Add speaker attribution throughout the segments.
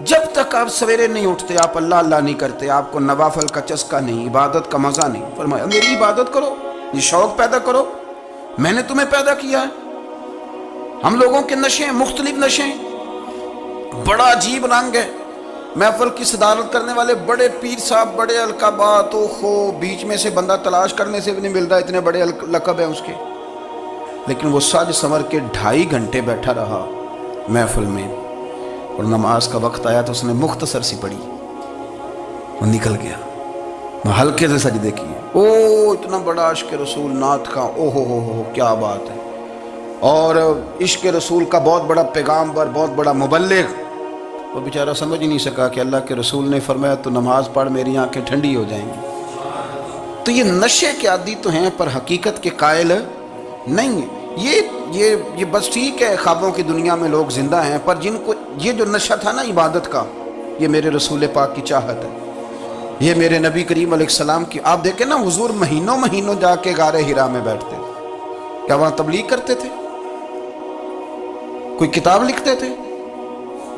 Speaker 1: جب تک آپ سویرے نہیں اٹھتے آپ اللہ اللہ نہیں کرتے، آپ کو نوافل کا چسکا نہیں، عبادت کا مزہ نہیں، فرمایا میری عبادت کرو، یہ شوق پیدا کرو، میں نے تمہیں پیدا کیا ہے۔ ہم لوگوں کے نشے مختلف نشے، بڑا عجیب رنگ ہے۔ محفل کی صدارت کرنے والے بڑے پیر صاحب، بڑے القابات، بیچ میں سے بندہ تلاش کرنے سے بھی نہیں ملتا، اتنے بڑے لقب ہیں اس کے، لیکن وہ سج سنور کے 2.5 گھنٹے بیٹھا رہا محفل میں، اور نماز کا وقت آیا تو اس نے مختصر سی پڑھی، وہ نکل گیا، وہ ہلکے سے سجدے کیے۔ اتنا بڑا عشق رسول نعت کا، ہو کیا بات ہے، اور عشق رسول کا بہت بڑا پیغامبر، بہت بڑا مبلغ، وہ بیچارہ سمجھ ہی نہیں سکا کہ اللہ کے رسول نے فرمایا تو نماز پڑھ میری آنکھیں ٹھنڈی ہو جائیں گی۔ تو یہ نشے کے عادی تو ہیں پر حقیقت کے قائل نہیں ہیں۔ یہ بس ٹھیک ہے، خوابوں کی دنیا میں لوگ زندہ ہیں، پر جن کو یہ جو نشہ تھا نا عبادت کا، یہ میرے رسول پاک کی چاہت ہے، یہ میرے نبی کریم علیہ السلام کی۔ آپ دیکھیں نا حضور مہینوں جا کے غار حرا میں بیٹھتے، کیا وہاں تبلیغ کرتے تھے؟ کوئی کتاب لکھتے تھے؟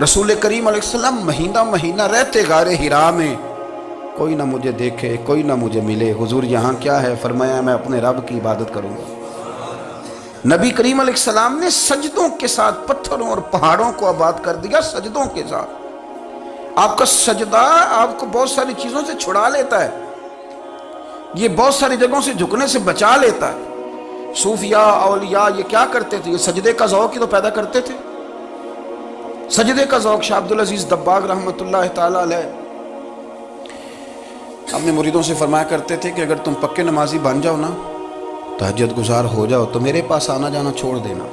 Speaker 1: رسول کریم علیہ السلام مہینہ رہتے غار حرا میں، کوئی نہ مجھے دیکھے، کوئی نہ مجھے ملے، حضور یہاں کیا ہے؟ فرمایا میں اپنے رب کی عبادت کروں گا۔ نبی کریم علیہ السلام نے سجدوں کے ساتھ پتھروں اور پہاڑوں کو آباد کر دیا، سجدوں کے ساتھ۔ آپ کا سجدہ آپ کو بہت ساری چیزوں سے چھڑا لیتا ہے، یہ بہت ساری جگہوں سے جھکنے سے بچا لیتا ہے۔ صوفیاء اولیاء یہ کیا کرتے تھے؟ یہ سجدے کا ذوق ہی تو پیدا کرتے تھے، سجدے کا ذوق۔ شاہ عبدالعزیز دباغ رحمۃ اللہ تعالی علیہ اپنے مریدوں سے فرمایا کرتے تھے کہ اگر تم پکے نمازی بن جاؤ نا، تہجد گزار ہو جاؤ، تو میرے پاس آنا جانا چھوڑ دینا۔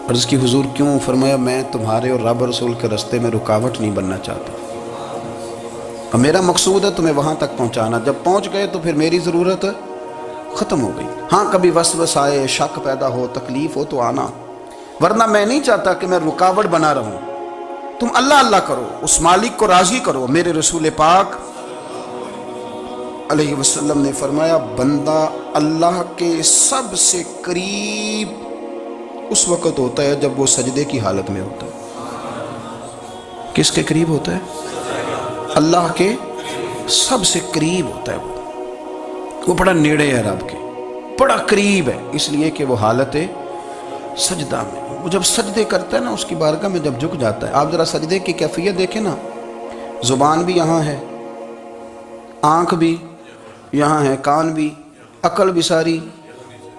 Speaker 1: عرض کی حضور کیوں؟ فرمایا میں تمہارے اور رب رسول کے رستے میں رکاوٹ نہیں بننا چاہتا، اور میرا مقصود ہے تمہیں وہاں تک پہنچانا، جب پہنچ گئے تو پھر میری ضرورت ختم ہو گئی۔ ہاں کبھی وسوسہ آئے، شک پیدا ہو، تکلیف ہو تو آنا، ورنہ میں نہیں چاہتا کہ میں رکاوٹ بنا رہوں۔ تم اللہ اللہ کرو، اس مالک کو راضی کرو۔ میرے رسول پاک علیہ وسلم نے فرمایا بندہ اللہ کے سب سے قریب اس وقت ہوتا ہے جب وہ سجدے کی حالت میں ہوتا ہے۔ کس کے قریب ہوتا ہے؟ اللہ کے سب سے قریب ہوتا ہے، وہ بڑا نیڑے ہے رب کے، بڑا قریب ہے، اس لیے کہ وہ حالت سجدہ میں، وہ جب سجدے کرتا ہے نا، اس کی بارگاہ میں جب جھک جاتا ہے۔ آپ ذرا سجدے کی کیفیت دیکھیں نا، زبان بھی یہاں ہے، آنکھ بھی یہاں ہے، کان بھی، عقل بھی ساری،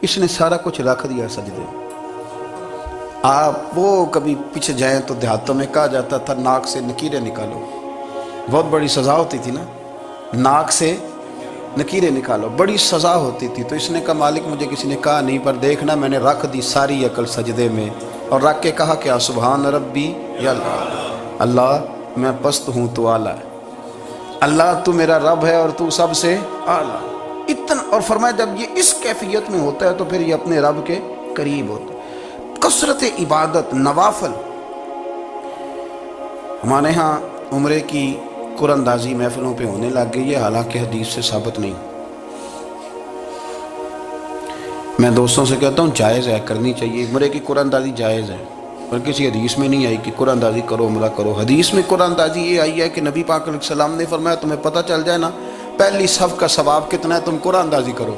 Speaker 1: اس نے سارا کچھ رکھ دیا سجدے۔ آپ وہ کبھی پیچھے جائیں تو دیہاتوں میں کہا جاتا تھا ناک سے نکیریں نکالو، بہت بڑی سزا ہوتی تھی نا، ناک سے نکیریں نکالو، بڑی سزا ہوتی تھی۔ تو اس نے کہا مالک مجھے کسی نے کہا نہیں، پر دیکھنا میں نے رکھ دی ساری عقل سجدے میں، اور رکھ کے کہا کیا؟ سبحان ربی یا اللہ، اللہ میں پست ہوں تو اعلیٰ ہے، اللہ تو میرا رب ہے اور تو سب سے اعلیٰ اتنا۔ اور فرمایا جب یہ اس کیفیت میں ہوتا ہے تو پھر یہ اپنے رب کے قریب ہوتا ہے۔ کثرت عبادت، نوافل۔ ہمارے ہاں عمرے کی قرآن اندازی محفلوں پہ ہونے لگ گئی ہے، حالانکہ حدیث سے ثابت نہیں۔ میں دوستوں سے کہتا ہوں جائز ہے، کرنی چاہیے، عمرے کی قرآن اندازی جائز ہے، پر کسی حدیث میں نہیں آئی کہ قرآن اندازی کرو عمرہ کرو۔ حدیث میں قرآن اندازی یہ آئی ہے کہ نبی پاک علیہ السلام نے فرمایا تمہیں پتہ چل جائے نا پہلی صف کا ثواب کتنا ہے، تم قرآن اندازی کرو۔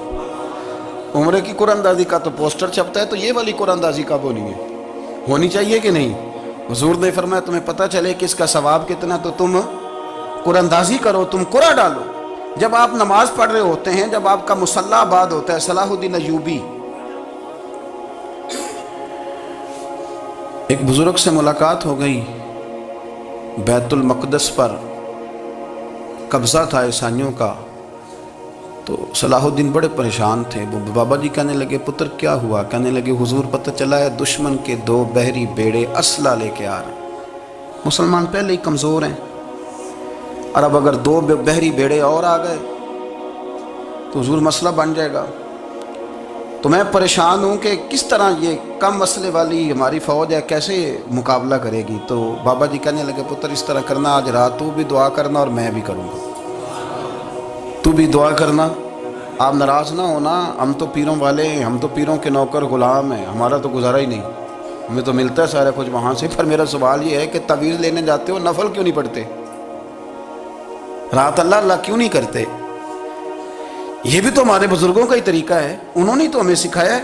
Speaker 1: عمرے کی قرآن اندازی کا تو پوسٹر چھپتا ہے، تو یہ والی قرآن اندازی کب ہونی ہے؟ ہونی چاہیے کہ نہیں؟ حضور نے فرمایا تمہیں پتہ چلے کہ اس کا ثواب کتنا، تو تم قرآن اندازی کرو، تم قرآن ڈالو۔ جب آپ نماز پڑھ رہے ہوتے ہیں، جب آپ کا مصلی آباد ہوتا ہے، صلاح الدین ایوبی ایک بزرگ سے ملاقات ہو گئی، بیت المقدس پر قبضہ تھا عیسائیوں کا، تو صلاح الدین بڑے پریشان تھے۔ وہ بابا جی کہنے لگے پتر کیا ہوا؟ کہنے لگے حضور پتہ چلا ہے دشمن کے 2 بحری بیڑے اسلحہ لے کے آ رہے ہیں، مسلمان پہلے ہی کمزور ہیں، اور اب اگر 2 بحری بیڑے اور آ گئے تو حضور مسئلہ بن جائے گا۔ تو میں پریشان ہوں کہ کس طرح یہ کم مسئلے والی ہماری فوج ہے کیسے مقابلہ کرے گی۔ تو بابا جی کہنے لگے پتر اس طرح کرنا، آج رات تو بھی دعا کرنا اور میں بھی کروں گا، تو بھی دعا کرنا، آپ ناراض نہ ہونا، ہم تو پیروں والے ہیں، ہم تو پیروں کے نوکر غلام ہیں، ہمارا تو گزارا ہی نہیں، ہمیں تو ملتا ہے سارا کچھ وہاں سے، پر میرا سوال یہ ہے کہ تعویذ لینے جاتے ہو نفل کیوں نہیں پڑھتے؟ رات اللہ اللہ کیوں نہیں کرتے؟ یہ بھی تو ہمارے بزرگوں کا ہی طریقہ ہے، انہوں نے تو ہمیں سکھایا ہے۔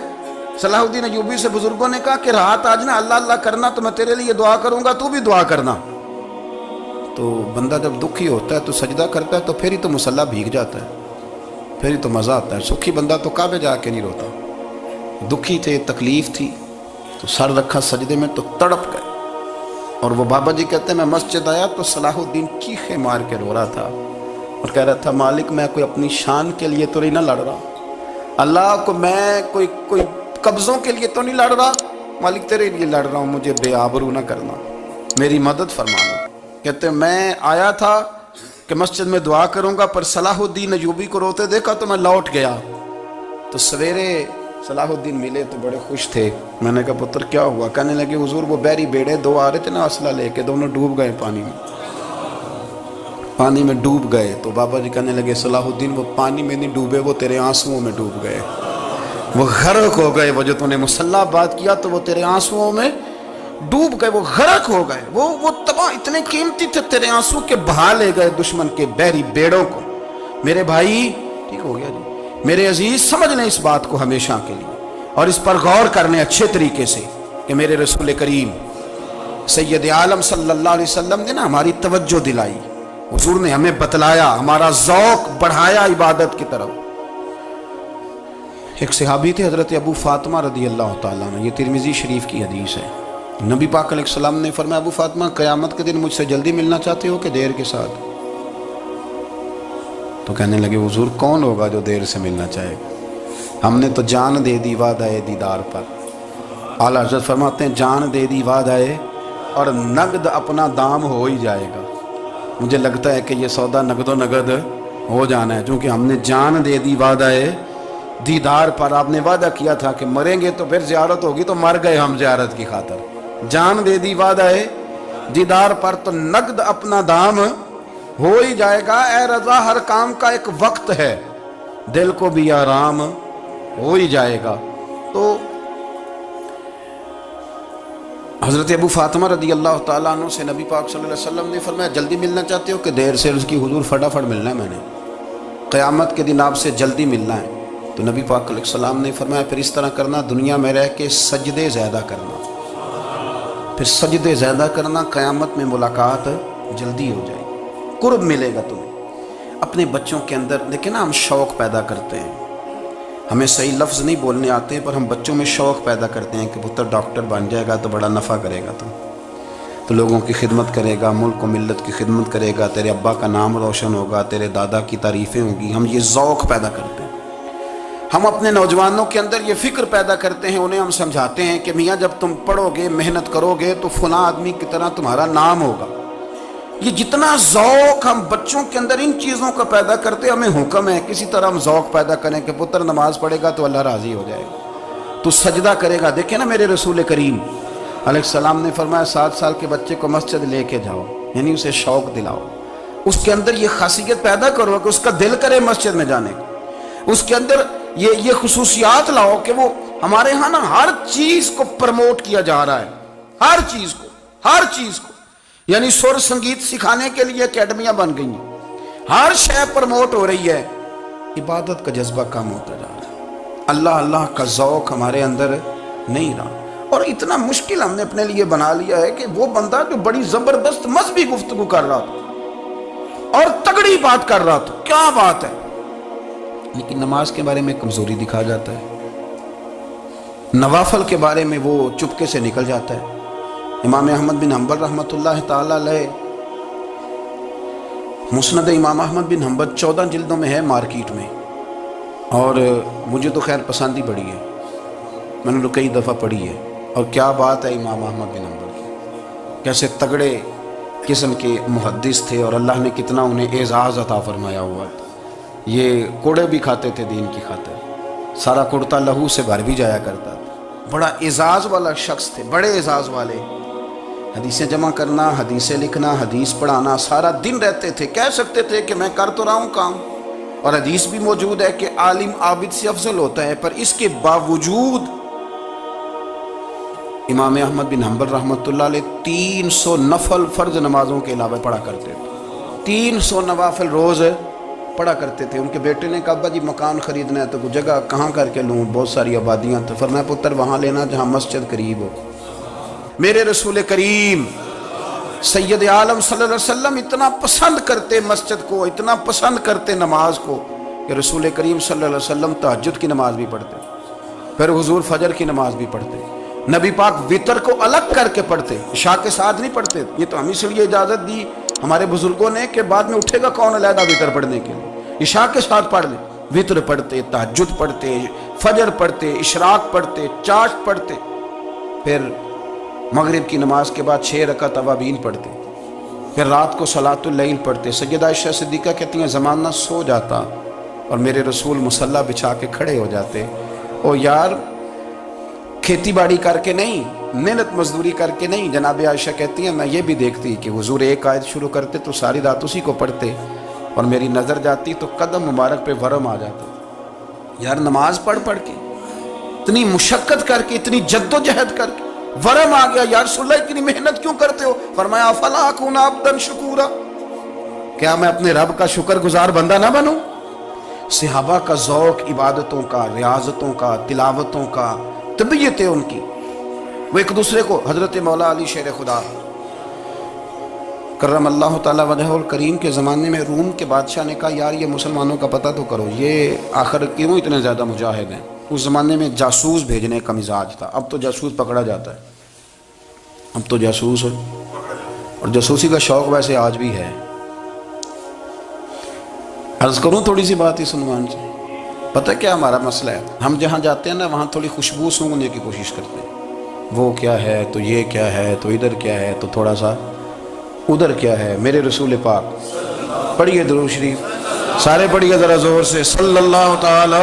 Speaker 1: صلاح الدین ایوبی سے بزرگوں نے کہا کہ رات آج نا اللہ اللہ کرنا تو میں تیرے لیے دعا کروں گا، تو بھی دعا کرنا۔ تو بندہ جب دکھی ہوتا ہے تو سجدہ کرتا ہے تو پھر ہی تو مصلی بھیگ جاتا ہے، پھر ہی تو مزہ آتا ہے۔ سکھی بندہ تو کعبے جا کے نہیں روتا، دکھی تھے، تکلیف تھی تو سر رکھا سجدے میں تو تڑپ گئے۔ اور وہ بابا جی کہتے ہیں میں مسجد آیا تو صلاح الدین چیخے مار کے رو رہا تھا اور کہہ رہا تھا مالک میں کوئی اپنی شان کے لیے تو نہیں نہ لڑ رہا، اللہ کو میں کوئی قبضوں کے لیے تو نہیں لڑ رہا، مالک تیرے لیے لڑ رہا ہوں، مجھے بے آبرو نہ کرنا، میری مدد فرمانا۔ کہتے ہیں میں آیا تھا کہ مسجد میں دعا کروں گا، پر صلاح الدین ایوبی کو روتے دیکھا تو میں لوٹ گیا۔ تو سویرے صلاح الدین ملے تو بڑے خوش تھے۔ میں نے کہا پتر کیا ہوا؟ کہنے لگے حضور وہ بحری بیڑے دو آ رہے تھے نا اسلحہ لے کے، دونوں ڈوب گئے پانی میں ڈوب گئے۔ تو بابا جی کہنے لگے صلاح الدین وہ پانی میں نہیں ڈوبے، وہ تیرے آنسوؤں میں ڈوب گئے، وہ غرق ہو گئے، وہ جو تو نے مصلی بات کیا تو وہ تیرے آنسوؤں میں ڈوب گئے، وہ غرق ہو گئے، وہ تباہ اتنے قیمتی تھے تیرے آنسو کے بہا لے گئے دشمن کے بحری بیڑوں کو۔ میرے بھائی ٹھیک ہو گیا جی، میرے عزیز سمجھ لیں اس بات کو ہمیشہ کے لیے اور اس پر غور کرنے اچھے طریقے سے کہ میرے رسول کریم سید عالم صلی اللہ علیہ وسلم نے نا ہماری توجہ دلائی، حضور نے ہمیں بتلایا، ہمارا ذوق بڑھایا عبادت کی طرف۔ ایک صحابی تھے حضرت ابو فاطمہ رضی اللہ تعالیٰ عنہ، یہ ترمذی شریف کی حدیث ہے۔ نبی پاک علیہ السلام نے فرمایا ابو فاطمہ قیامت کے دن مجھ سے جلدی ملنا چاہتے ہو کہ دیر کے ساتھ؟ تو کہنے لگے حضور کون ہوگا جو دیر سے ملنا چاہے گا، ہم نے تو جان دے دی وعدہ دیدار پر۔ اعلیٰ حضرت فرماتے ہیں جان دے دی وعدہ اور نقد اپنا دام ہو ہی جائے گا۔ مجھے لگتا ہے کہ یہ سودا نقد و نقد ہو جانا ہے، چونکہ ہم نے جان دے دی وعدہ دیدار پر۔ آپ نے وعدہ کیا تھا کہ مریں گے تو پھر زیارت ہوگی، تو مر گئے ہم زیارت کی خاطر۔ جان دے دی وعدہ دیدار پر تو نقد اپنا دام ہو ہی جائے گا۔ اے رضا ہر کام کا ایک وقت ہے، دل کو بھی آرام ہو ہی جائے گا۔ تو حضرت ابو فاطمہ رضی اللہ تعالیٰ عنہ سے نبی پاک صلی اللہ علیہ وسلم نے فرمایا جلدی ملنا چاہتے ہو کہ دیر سے؟ اس کی حضور فٹافٹ ملنا ہے، میں نے قیامت کے دن آپ سے جلدی ملنا ہے۔ تو نبی پاک علیہ السلام نے فرمایا پھر اس طرح کرنا، دنیا میں رہ کے سجدے زیادہ کرنا، پھر سجدے زیادہ کرنا، قیامت میں ملاقات جلدی ہو جائے گی، قرب ملے گا تمہیں۔ اپنے بچوں کے اندر دیکھیں نا، ہم شوق پیدا کرتے ہیں، ہمیں صحیح لفظ نہیں بولنے آتے ہیں پر ہم بچوں میں شوق پیدا کرتے ہیں کہ پتر ڈاکٹر بن جائے گا تو بڑا نفع کرے گا، تو لوگوں کی خدمت کرے گا، ملک و ملت کی خدمت کرے گا، تیرے ابا کا نام روشن ہوگا، تیرے دادا کی تعریفیں ہوں گی۔ ہم یہ ذوق پیدا کرتے ہیں۔ ہم اپنے نوجوانوں کے اندر یہ فکر پیدا کرتے ہیں، انہیں ہم سمجھاتے ہیں کہ میاں جب تم پڑھو گے، محنت کرو گے تو فلاں آدمی کی طرح تمہارا نام ہوگا۔ یہ جتنا ذوق ہم بچوں کے اندر ان چیزوں کا پیدا کرتے، ہمیں حکم ہے کسی طرح ہم ذوق پیدا کریں کہ پتر نماز پڑھے گا تو اللہ راضی ہو جائے گا، تو سجدہ کرے گا۔ دیکھیں نا میرے رسول کریم علیہ السلام نے فرمایا 7 سال کے بچے کو مسجد لے کے جاؤ، یعنی اسے شوق دلاؤ، اس کے اندر یہ خاصیت پیدا کرو کہ اس کا دل کرے مسجد میں جانے کا، اس کے اندر یہ خصوصیات لاؤ کہ وہ ہمارے ہاں نا ہر چیز کو پروموٹ کیا جا رہا ہے، ہر چیز کو، یعنی سر سنگیت سکھانے کے لیے اکیڈمیاں بن گئی ہیں، ہر شے پروموٹ ہو رہی ہے، عبادت کا جذبہ کم ہوتا جا رہا ہے، اللہ اللہ کا ذوق ہمارے اندر نہیں رہا۔ اور اتنا مشکل ہم نے اپنے لیے بنا لیا ہے کہ وہ بندہ جو بڑی زبردست مذہبی گفتگو کر رہا تھا اور تگڑی بات کر رہا تھا، کیا بات ہے، لیکن نماز کے بارے میں کمزوری دکھا جاتا ہے، نوافل کے بارے میں وہ چپکے سے نکل جاتا ہے۔ امام احمد بن حنبل رحمۃ اللہ تعالی علیہ، مسند امام احمد بن حنبل 14 جلدوں میں ہے مارکیٹ میں، اور مجھے تو خیر پسند ہی بڑی ہے، میں نے تو کئی دفعہ پڑھی ہے۔ اور کیا بات ہے امام احمد بن حنبل کی، کیسے تگڑے قسم کے محدث تھے اور اللہ نے کتنا انہیں اعزاز عطا فرمایا ہوا تھا۔ یہ کوڑے بھی کھاتے تھے دین کی خاطر، سارا کرتا لہو سے بھر بھی جایا کرتا تھا، بڑا اعزاز والا شخص تھے، بڑے اعزاز والے، حدیثیں جمع کرنا، حدیثیں لکھنا، حدیث پڑھانا، سارا دن رہتے تھے۔ کہہ سکتے تھے کہ میں کر تو رہا ہوں کام، اور حدیث بھی موجود ہے کہ عالم عابد سے افضل ہوتا ہے، پر اس کے باوجود امام احمد بن حنبل رحمۃ اللہ علیہ 300 نفل فرض نمازوں کے علاوہ پڑھا کرتے تھے، 300 نوافل روز پڑھا کرتے تھے۔ ان کے بیٹے نے کہا ابا جی مکان خریدنا ہے تو کوئی جگہ کہاں کر کے لوں، بہت ساری آبادیاں، تو فرمایا پتر وہاں لینا جہاں مسجد قریب ہو۔ میرے رسول کریم سید عالم صلی اللہ علیہ وسلم اتنا پسند کرتے مسجد کو، اتنا پسند کرتے نماز کو کہ رسول کریم صلی اللہ علیہ وسلم تہجد کی نماز بھی پڑھتے، پھر حضور فجر کی نماز بھی پڑھتے، نبی پاک وتر کو الگ کر کے پڑھتے، عشاء کے ساتھ نہیں پڑھتے۔ یہ تو ہم اس لیے اجازت دی ہمارے بزرگوں نے کہ بعد میں اٹھے گا کون علیحدہ وتر پڑھنے کے لیے، عشاء کے ساتھ پڑھ لیں۔ وتر پڑھتے، تہجد پڑھتے، فجر پڑھتے، اشراق پڑھتے، چاشت پڑھتے، پھر مغرب کی نماز کے بعد 6 رکعت اوابین پڑھتے، پھر رات کو صلاۃ اللیل پڑھتے۔ سیدہ عائشہ صدیقہ کہتی ہیں زمانہ سو جاتا اور میرے رسول مصلی بچھا کے کھڑے ہو جاتے، او یار کھیتی باڑی کر کے نہیں، محنت مزدوری کر کے نہیں۔ جناب عائشہ کہتی ہیں میں یہ بھی دیکھتی کہ حضور ایک آیت شروع کرتے تو ساری رات اسی کو پڑھتے، اور میری نظر جاتی تو قدم مبارک پہ ورم آ جاتا۔ یار نماز پڑھ پڑھ کے اتنی مشقت کر کے، اتنی جد و جہد کر کے ورم آ گیا، یا رسول اللہ اتنی محنت کیوں کرتے ہو؟ فرمایا افلا اکون عبدا شکورا، کیا میں اپنے رب کا شکر گزار بندہ نہ بنوں؟ صحابہ کا ذوق عبادتوں کا، ریاضتوں کا، تلاوتوں کا، طبیعت ہے ان کی، وہ ایک دوسرے کو۔ حضرت مولا علی شیر خدا کرم اللہ تعالی وجہہ الکریم کے زمانے میں روم کے بادشاہ نے کہا یار یہ مسلمانوں کا پتہ تو کرو، یہ آخر کیوں اتنے زیادہ مجاہد ہیں؟ اس زمانے میں جاسوس بھیجنے کا مزاج تھا، اب تو جاسوس پکڑا جاتا ہے، اب تو جاسوس ہے، اور جاسوسی کا شوق ویسے آج بھی ہے۔ عرض کروں تھوڑی سی بات اس عنوان سے، پتہ کیا ہمارا مسئلہ ہے؟ ہم جہاں جاتے ہیں نا وہاں تھوڑی خوشبو سونگنے کی کوشش کرتے ہیں، وہ کیا ہے تو یہ کیا ہے تو ادھر کیا ہے تو تھوڑا سا ادھر کیا ہے۔ میرے رسول پاک پڑھیے درود شریف، سارے پڑھیے ذرا زور سے، صلی اللہ تعالی۔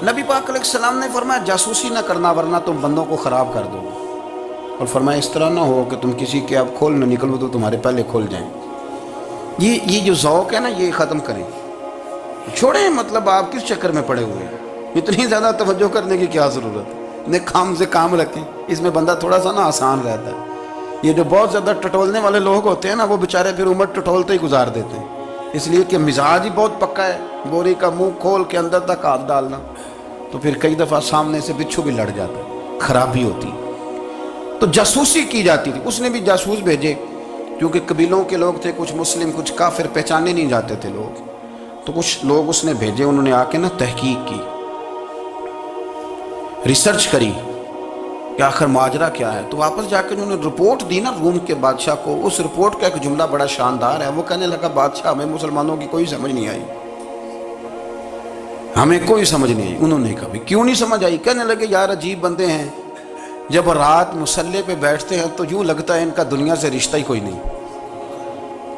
Speaker 1: نبی پاک علیہ السلام نے فرمایا جاسوسی نہ کرنا ورنہ تم بندوں کو خراب کر دو، اور فرمایا اس طرح نہ ہو کہ تم کسی کے اب کھول نہ نکلو تو تمہارے پہلے کھول جائیں۔ یہ جو ذوق ہے نا یہ ختم کریں، چھوڑیں، مطلب آپ کس چکر میں پڑے ہوئے ہیں؟ اتنی زیادہ توجہ کرنے کی کیا ضرورت ہے؟ انہیں کام سے کام رکھیں، اس میں بندہ تھوڑا سا نا آسان رہتا ہے۔ یہ جو بہت زیادہ ٹٹولنے والے لوگ ہوتے ہیں نا وہ بیچارے پھر عمر ٹٹولتے ہی گزار دیتے ہیں، اس لیے کہ مزاج ہی بہت پکا ہے، بوری کا منہ کھول کے اندر تک ہاتھ ڈالنا، تو پھر کئی دفعہ سامنے سے بچھو بھی لڑ جاتا ہے، خرابی ہوتی۔ تو جاسوسی کی جاتی تھی، اس نے بھی جاسوس بھیجے، کیونکہ قبیلوں کے لوگ تھے، کچھ مسلم کچھ کافر، پہچانے نہیں جاتے تھے لوگ، تو کچھ لوگ اس نے بھیجے، انہوں نے آ کے نا تحقیق کی، ریسرچ کری کہ آخر ماجرا کیا ہے، تو واپس جا کے انہوں نے رپورٹ دی نا روم کے بادشاہ کو۔ اس رپورٹ کا ایک جملہ بڑا شاندار ہے، وہ کہنے لگا بادشاہ ہمیں مسلمانوں کی کوئی سمجھ نہیں آئی، ہمیں کوئی سمجھ نہیں آئی۔ انہوں نے کہا کیوں نہیں سمجھ آئی؟ کہنے لگے یار عجیب بندے ہیں، جب رات مصلی پہ بیٹھتے ہیں تو یوں لگتا ہے ان کا دنیا سے رشتہ ہی کوئی نہیں،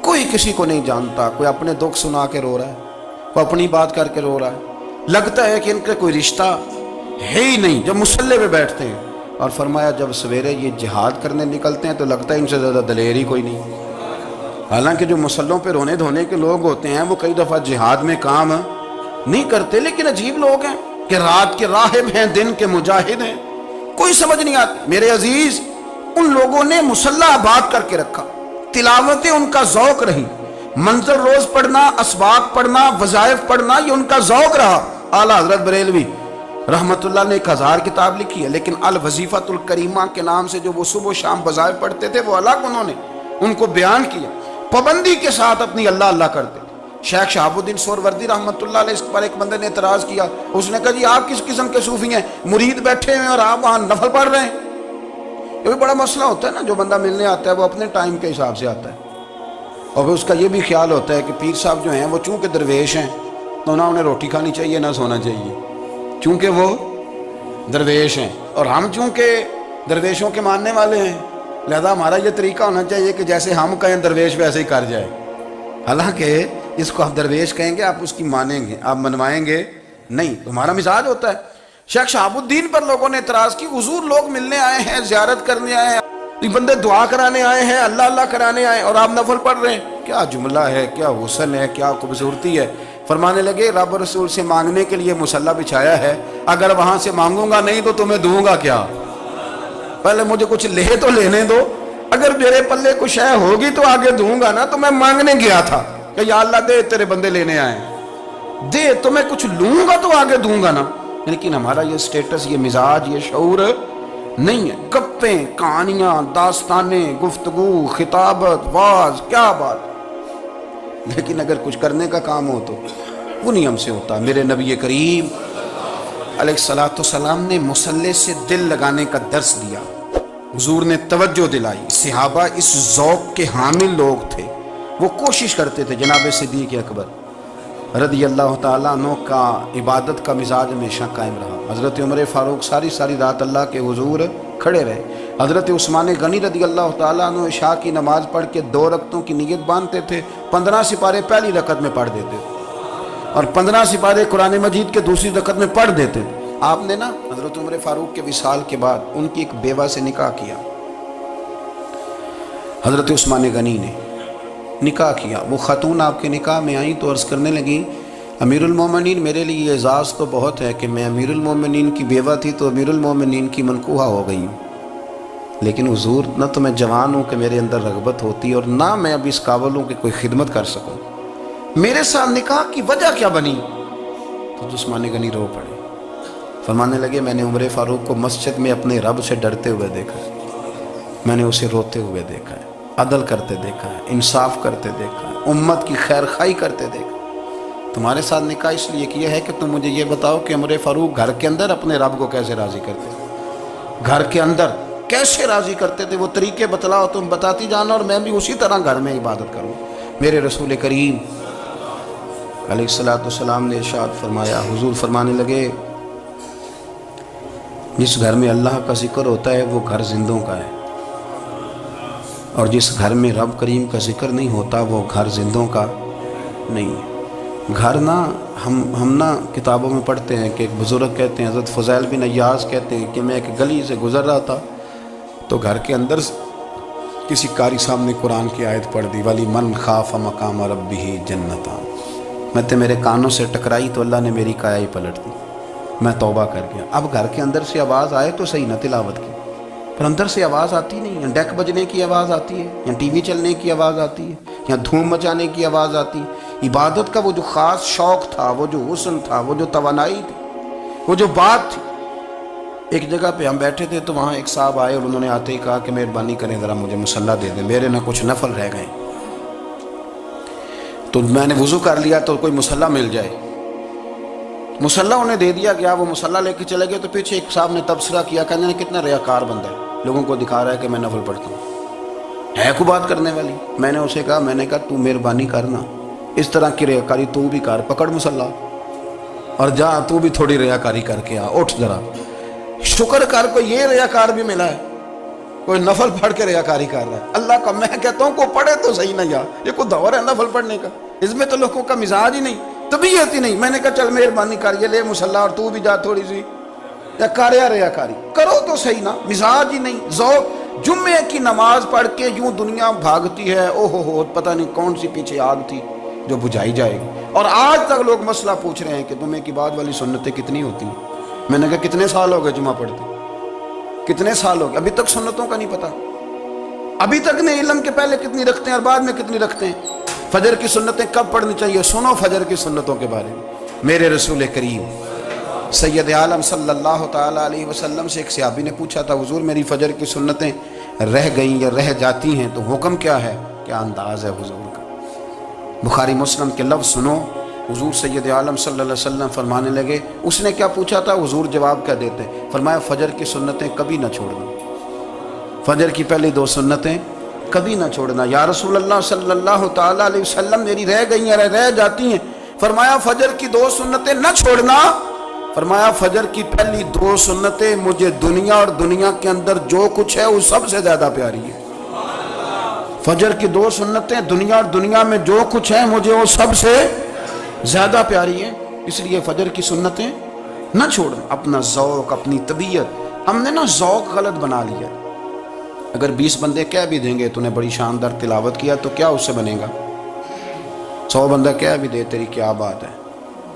Speaker 1: کوئی کسی کو نہیں جانتا، کوئی اپنے دکھ سنا کے رو رہا ہے، کوئی اپنی بات کر کے رو رہا ہے، لگتا ہے کہ ان کا کوئی رشتہ ہے ہی نہیں جب مصلی پہ بیٹھتے ہیں۔ اور فرمایا جب سویرے یہ جہاد کرنے نکلتے ہیں تو لگتا ہے ان سے زیادہ دلیر ہی کوئی نہیں، حالانکہ جو مسلوں پہ رونے دھونے کے لوگ ہوتے ہیں وہ کئی دفعہ جہاد میں کام نہیں کرتے، لیکن عجیب لوگ ہیں کہ رات کے راہب ہیں، دن کے مجاہد ہیں، کوئی سمجھ نہیں آتی۔ میرے عزیز ان لوگوں نے مصلی آباد کر کے رکھا، تلاوتیں ان کا ذوق رہی، منظر روز پڑھنا، اسباق پڑھنا، وظائف پڑھنا، یہ ان کا ذوق رہا۔ اعلیٰ حضرت بریلوی رحمت اللہ نے 1000 کتاب لکھی ہے، لیکن الوظیفۃ الکریمہ کے نام سے جو وہ صبح و شام وظائف پڑھتے تھے وہ الگ انہوں نے ان کو بیان کیا، پابندی کے ساتھ اپنی اللہ اللہ کرتے۔ شیخ شہاب الدین سہروردی رحمت اللہ علیہ اس پر ایک بندے نے اعتراض کیا، اس نے کہا جی آپ کس قسم کے صوفی ہیں، مرید بیٹھے ہیں اور آپ وہاں نفل پڑھ رہے ہیں؟ یہ بھی بڑا مسئلہ ہوتا ہے نا، جو بندہ ملنے آتا ہے وہ اپنے ٹائم کے حساب سے آتا ہے، اور پھر اس کا یہ بھی خیال ہوتا ہے کہ پیر صاحب جو ہیں وہ چونکہ درویش ہیں تو نہ انہیں روٹی کھانی چاہیے نہ سونا چاہیے، چونکہ وہ درویش ہیں، اور ہم چونکہ درویشوں کے ماننے والے ہیں لہذا ہمارا یہ طریقہ ہونا چاہیے کہ جیسے ہم کہیں درویش ویسے ہی کر جائے، حالانکہ اس کو آپ درویش کہیں گے آپ اس کی مانیں گے، آپ منوائیں گے نہیں، تمہارا مزاج ہوتا ہے۔ شیخ شہاب الدین پر لوگوں نے اعتراض کی، حضور لوگ ملنے آئے ہیں، زیارت کرنے آئے ہیں، یہ بندے دعا کرانے آئے ہیں، اللہ اللہ کرانے آئے ہیں، اور آپ نفل پڑھ رہے ہیں، کیا جملہ ہے، کیا حسن ہے، کیا خوبصورتی ہے۔ فرمانے لگے رب رسول سے مانگنے کے لیے مصلی بچھایا ہے، اگر وہاں سے مانگوں گا نہیں تو تمہیں دوں گا کیا؟ پہلے مجھے کچھ لے تو لینے دو، اگر میرے پلے کچھ ہے ہوگی تو آگے دوں گا نا۔ تو میں مانگنے گیا تھا کہ یا اللہ دے، تیرے بندے لینے آئے، دے تو میں کچھ لوں گا تو آگے دوں گا نا۔ لیکن ہمارا یہ سٹیٹس، یہ مزاج، یہ شعور نہیں ہے۔ گپیں، کہانیاں، داستانیں، گفتگو، خطابت، واز، کیا بات۔ لیکن اگر کچھ کرنے کا کام ہو تو وہ نہیں ہم سے ہوتا۔ میرے نبی کریم علیہ الصلوۃ والسلام نے مصلی سے دل لگانے کا درس دیا، حضور نے توجہ دلائی۔ صحابہ اس ذوق کے حامل لوگ تھے، وہ کوشش کرتے تھے۔ جناب صدیق اکبر رضی اللہ تعالیٰ عنہ کا عبادت کا مزاج ہمیشہ قائم رہا۔ حضرت عمر فاروق ساری رات اللہ کے حضور کھڑے رہے۔ حضرت عثمان غنی رضی اللہ تعالیٰ عنہ عشاء کی نماز پڑھ کے 2 رکعتوں کی نیت باندھتے تھے، 15 سپارے پہلی رکعت میں پڑھ دیتے تھے اور 15 سپارے قرآن مجید کے دوسری رکعت میں پڑھ دیتے تھے۔ آپ نے نا حضرت عمر فاروق کے وصال کے بعد ان کی ایک بیوہ سے نکاح کیا، حضرت عثمان غنی نے نکاح کیا۔ وہ خاتون آپ کے نکاح میں آئیں تو عرض کرنے لگیں، امیر المومنین میرے لیے اعزاز تو بہت ہے کہ میں امیر المومنین کی بیوہ تھی تو امیر المومنین کی منکوحہ ہو گئی ہوں، لیکن حضور نہ تو میں جوان ہوں کہ میرے اندر رغبت ہوتی اور نہ میں اب اس قابل ہوں کہ کوئی خدمت کر سکوں، میرے ساتھ نکاح کی وجہ کیا بنی؟ تو عثمان غنی رو پڑے، فرمانے لگے میں نے عمر فاروق کو مسجد میں اپنے رب سے ڈرتے ہوئے دیکھا ہے، میں نے اسے روتے ہوئے دیکھا ہے، عدل کرتے دیکھا ہے، انصاف کرتے دیکھا ہے، امت کی خیر خواہی کرتے دیکھا۔ تمہارے ساتھ نکاح اس لیے کیا ہے کہ تم مجھے یہ بتاؤ کہ عمر فاروق گھر کے اندر اپنے رب کو کیسے راضی کرتے تھے، گھر کے اندر کیسے راضی کرتے تھے، وہ طریقے بتلاؤ، تم بتاتی جانا اور میں بھی اسی طرح گھر میں عبادت کروں۔ میرے رسول کریم علیہ الصلوۃ والسلام نے ارشاد فرمایا، حضور فرمانے لگے جس گھر میں اللہ کا ذکر ہوتا ہے وہ گھر زندوں کا ہے، اور جس گھر میں رب کریم کا ذکر نہیں ہوتا وہ گھر زندوں کا نہیں ہے۔ گھر نا ہم نا کتابوں میں پڑھتے ہیں کہ ایک بزرگ کہتے ہیں، حضرت فضیل بن عیاض کہتے ہیں کہ میں ایک گلی سے گزر رہا تھا تو گھر کے اندر کسی قاری صاحب نے قرآن کی آیت پڑھ دی، ولی من خاف مقام ربہ جنتان، میں تے میرے کانوں سے ٹکرائی تو اللہ نے میری کایا ہی پلٹ دی، میں توبہ کر گیا۔ اب گھر کے اندر سے آواز آئے تو صحیح نہ تلاوت کی، پر اندر سے آواز آتی نہیں ہے، ڈیک بجنے کی آواز آتی ہے، یا ٹی وی چلنے کی آواز آتی ہے، یا دھوم مچانے کی آواز آتی ہے۔ عبادت کا وہ جو خاص شوق تھا، وہ جو حسن تھا، وہ جو توانائی تھی، وہ جو بات تھی۔ ایک جگہ پہ ہم بیٹھے تھے تو وہاں ایک صاحب آئے اور انہوں نے آتے ہی کہا کہ مہربانی کریں ذرا مجھے مصلی دے دیں، میرے نہ کچھ نفل رہ گئے۔ تو میں نے وضو کر لیا تو کوئی مصلی مل جائے، مصلی انہیں دے دیا گیا، وہ مصلی لے کے چلے گئے تو پیچھے ایک صاحب نے تبصرہ کیا، کہنے نے کتنا ریاکار بندہ ہے، لوگوں کو دکھا رہا ہے کہ میں نفل پڑھتا ہوں، ہے کو بات کرنے والی۔ میں نے اسے کہا، میں نے کہا تو مہربانی کرنا، اس طرح کی ریاکاری تو بھی کر، پکڑ مصلی اور جا تو بھی تھوڑی ریاکاری کر کے آ، اٹھ ذرا، شکر کر کو یہ ریاکار بھی ملا ہے، کوئی نفل پڑھ کے ریاکاری کر رہا ہے۔ اللہ کا میں کہتا ہوں کو پڑھے تو صحیح نہ، یار یہ کوئی دور ہے نفل پڑھنے کا، اس میں تو لوگوں کا مزاج ہی نہیں، طبیعت ہی نہیں۔ میں نے کہا چل مہربانی کر یہ لے مصلی اور تو بھی جا تھوڑی سی، یا کر یا ریاکاری کرو تو صحیح نا، مزاج ہی نہیں، ذوق۔ جمعے کی نماز پڑھ کے یوں دنیا بھاگتی ہے، او ہو پتہ نہیں کون سی پیچھے آگ تھی جو بجھائی جائے گی، اور آج تک لوگ مسئلہ پوچھ رہے ہیں کہ جمعے کی بعد والی سنتیں کتنی ہوتی ہیں۔ میں نے کہا کتنے سال ہو گئے جمعہ پڑھتے، کتنے سال ہو گئے، ابھی تک سنتوں کا نہیں پتہ، ابھی تک نہیں علم کے پہلے کتنی رکھتے ہیں اور بعد میں کتنی رکھتے ہیں۔ فجر کی سنتیں کب پڑھنی چاہیے، سنو فجر کی سنتوں کے بارے میں۔ میرے رسول کریم سید عالم صلی اللہ تعالیٰ علیہ وسلم سے ایک صحابی نے پوچھا تھا، حضور میری فجر کی سنتیں رہ گئیں یا رہ جاتی ہیں تو حکم کیا ہے، کیا انداز ہے حضور کا۔ بخاری مسلم کے لفظ سنو، حضور سید عالم صلی اللہ علیہ وسلم فرمانے لگے، اس نے کیا پوچھا تھا، حضور جواب کیا دیتے، فرمایا فجر کی سنتیں کبھی نہ چھوڑنا، فجر کی پہلی 2 سنتیں کبھی نہ چھوڑنا۔ یا رسول اللہ صلی اللہ تعالیٰ علیہ وسلم میری رہ گئی ہیں، رہ جاتی ہیں، فرمایا فجر کی 2 سنتیں نہ چھوڑنا، فرمایا فجر کی پہلی 2 سنتیں مجھے دنیا اور دنیا کے اندر جو کچھ ہے وہ سب سے زیادہ پیاری ہے۔ فجر کی 2 سنتیں دنیا اور دنیا میں جو کچھ ہے مجھے وہ سب سے زیادہ پیاری ہے، اس لیے فجر کی سنتیں نہ چھوڑنا۔ اپنا ذوق، اپنی طبیعت، ہم نے نا ذوق غلط بنا لیا۔ اگر 20 بندے کہہ بھی دیں گے تو نے بڑی شاندار تلاوت کیا تو کیا اس سے بنے گا، 100 بندہ کہہ بھی دے تیری کیا بات ہے،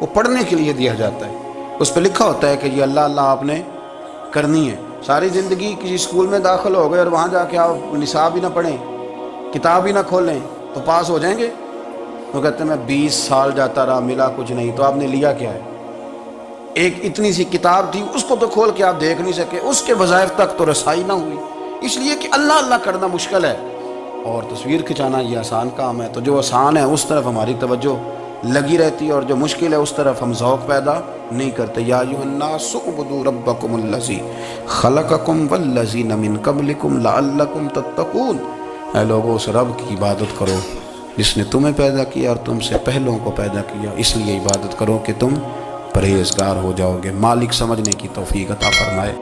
Speaker 1: وہ پڑھنے کے لیے دیا جاتا ہے، اس پہ لکھا ہوتا ہے کہ یہ اللہ اللہ آپ نے کرنی ہے۔ ساری زندگی کسی اسکول میں داخل ہو گئے اور وہاں جا کے آپ نصاب ہی نہ پڑھیں، کتاب ہی نہ کھولیں تو پاس ہو جائیں گے؟ وہ کہتے ہیں میں 20 سال جاتا رہا ملا کچھ نہیں، تو آپ نے لیا کیا ہے؟ ایک اتنی سی کتاب تھی، اس کو تو کھول کے آپ دیکھ نہیں سکے، اس کے وظائف تک تو رسائی نہ ہوئی، اس لیے کہ اللہ اللہ کرنا مشکل ہے اور تصویر کھنچانا یہ آسان کام ہے۔ تو جو آسان ہے اس طرف ہماری توجہ لگی رہتی ہے اور جو مشکل ہے اس طرف ہم ذوق پیدا نہیں کرتے۔ یا ایھا الناس اعبدوا ربکم الذی خلقکم والذین من قبلکم لعلکم تتقون، اے لوگو اس رب کی عبادت کرو جس نے تمہیں پیدا کیا اور تم سے پہلوں کو پیدا کیا، اس لیے عبادت کرو کہ تم پرہیزگار ہو جاؤ گے۔ مالک سمجھنے کی توفیق عطا فرمائے۔